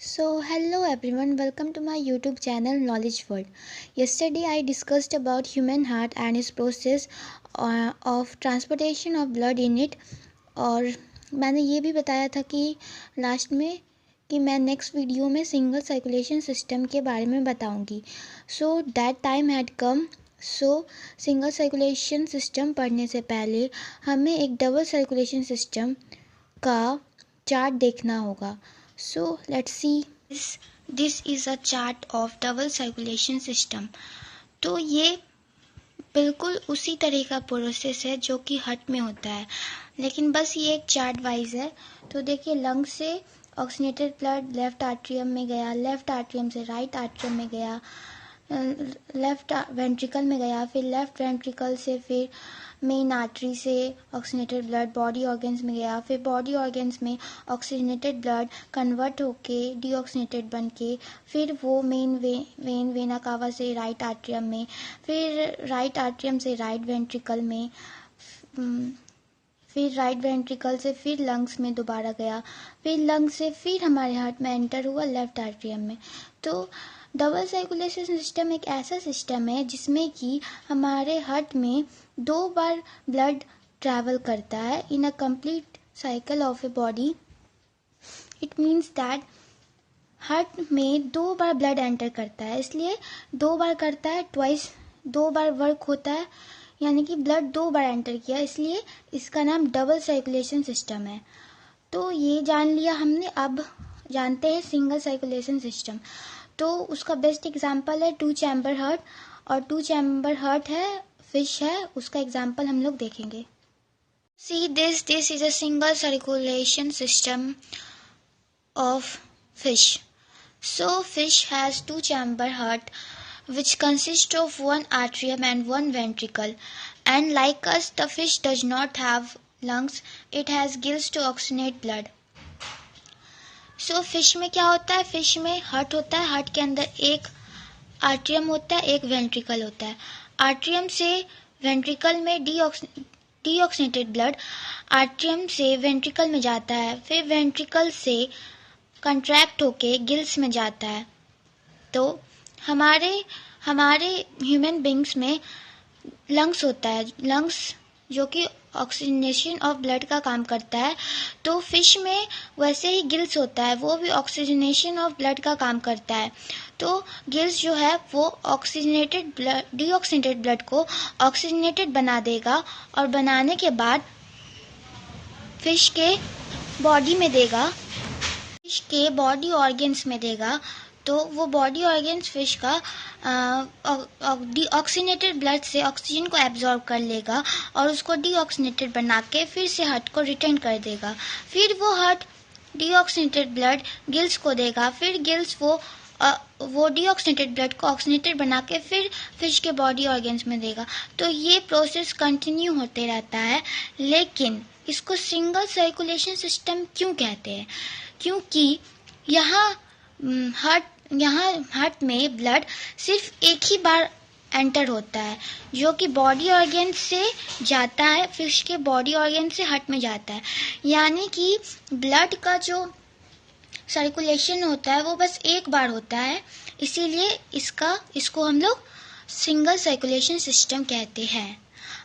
So, hello everyone, welcome to my YouTube channel Knowledge World. Yesterday I discussed about human heart and its process of transportation of blood in it. और मैंने ये भी बताया था कि last में कि मैं नेक्स्ट वीडियो में सिंगल सर्कुलेशन सिस्टम के बारे में बताऊंगी. So that time had come. So single circulation system पढ़ने से पहले हमें एक डबल सर्कुलेशन सिस्टम का चार्ट देखना होगा. So let's see. This is a chart of double circulation system. तो ये बिल्कुल उसी तरह का प्रोसेस है जो कि हार्ट में होता है, लेकिन बस ये एक चार्ट वाइज है. तो देखिए, लंग से ऑक्सीजनेटेड ब्लड लेफ्ट आर्ट्रियम में गया, लेफ्ट आर्ट्रियम से राइट आर्ट्रियम में गया, लेफ्ट वेंट्रिकल में गया, फिर लेफ्ट वेंट्रिकल से फिर मेन आर्टरी से ऑक्सीजनेटेड ब्लड बॉडी ऑर्गन्स में गया, फिर बॉडी ऑर्गन्स में ऑक्सीजनेटेड ब्लड कन्वर्ट होके डीऑक्सीजनेटेड बन के फिर वो मेन वेना कावा से राइट आर्ट्रियम में, फिर राइट आर्ट्रियम से राइट वेंट्रिकल में, फिर राइट वेंट्रिकल से फिर लंग्स में दोबारा गया, फिर लंग्स से फिर हमारे हार्ट में एंटर हुआ लेफ्ट आर्ट्रियम में. तो डबल सर्कुलेशन सिस्टम एक ऐसा सिस्टम है जिसमें कि हमारे हार्ट में 2 बार ब्लड ट्रैवल करता है in a complete cycle of a body. It means that heart में 2 बार ब्लड एंटर करता है, इसलिए 2 बार करता है, ट्वाइस 2 बार वर्क होता है, यानी कि ब्लड 2 बार एंटर किया, इसलिए इसका नाम डबल सर्कुलेशन सिस्टम है. तो ये जान लिया हमने. अब जानते हैं सिंगल सर्कुलेशन सिस्टम. तो उसका बेस्ट एग्जांपल है 2 चैम्बर हार्ट, और 2 चैम्बर हार्ट है, फिश है, उसका एग्जांपल हम लोग देखेंगे. See this is a single circulation system of fish. So fish has 2 chamber heart which consist of 1 atrium and 1 ventricle, and like us the fish does not have lungs, it has gills to oxygenate blood. So fish में क्या होता है? Fish में heart होता है, heart के अंदर एक आर्ट्रियम होता है, एक वेंट्रिकल होता है. आर्ट्रियम से वेंट्रिकल में डीऑक्सीनेटेड ब्लड आर्ट्रियम से वेंट्रिकल में जाता है, फिर वेंट्रिकल से कंट्रैक्ट होके गिल्स में जाता है. तो हमारे ह्यूमन बींग्स में लंग्स होता है, लंग्स जो कि ऑक्सीजनेशन ऑफ ब्लड का काम करता है. तो फिश में वैसे ही गिल्स होता है, वो भी ऑक्सीजनेशन ऑफ ब्लड का काम करता है. तो गिल्स जो है वो ऑक्सीजनेटेड ब्लड डीऑक्सीनेटेड ब्लड को ऑक्सीजनेटेड बना देगा, और बनाने के बाद फिश के बॉडी में देगा, फिश के बॉडी ऑर्गन्स में देगा. तो वो बॉडी ऑर्गन्स फिश का डीऑक्सीनेटेड ब्लड से ऑक्सीजन को एब्जॉर्ब कर लेगा और उसको डीऑक्सीनेटेड बना के फिर से हार्ट को रिटर्न कर देगा. फिर वो हार्ट डीऑक्सीनेटेड ब्लड गिल्स को देगा, फिर गिल्स वो डीऑक्सीनेटेड ब्लड को ऑक्सीनेटेड बना के फिर फिश के बॉडी ऑर्गन्स में देगा. तो ये प्रोसेस कंटिन्यू होते रहता है. लेकिन इसको सिंगल सर्कुलेशन सिस्टम क्यों कहते हैं? क्योंकि यहाँ हार्ट में ब्लड सिर्फ एक ही बार एंटर होता है, जो कि बॉडी ऑर्गन से जाता है, फिश के बॉडी ऑर्गन से हार्ट में जाता है. यानी कि ब्लड का जो सर्कुलेशन होता है वो बस एक बार होता है, इसीलिए इसको हम लोग सिंगल सर्कुलेशन सिस्टम कहते हैं.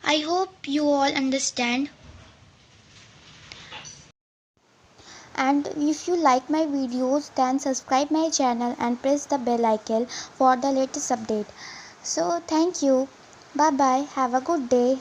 I hope you all understand. And if you like my videos, then subscribe my channel and press the bell icon for the latest update. So thank you. Bye bye. Have a good day.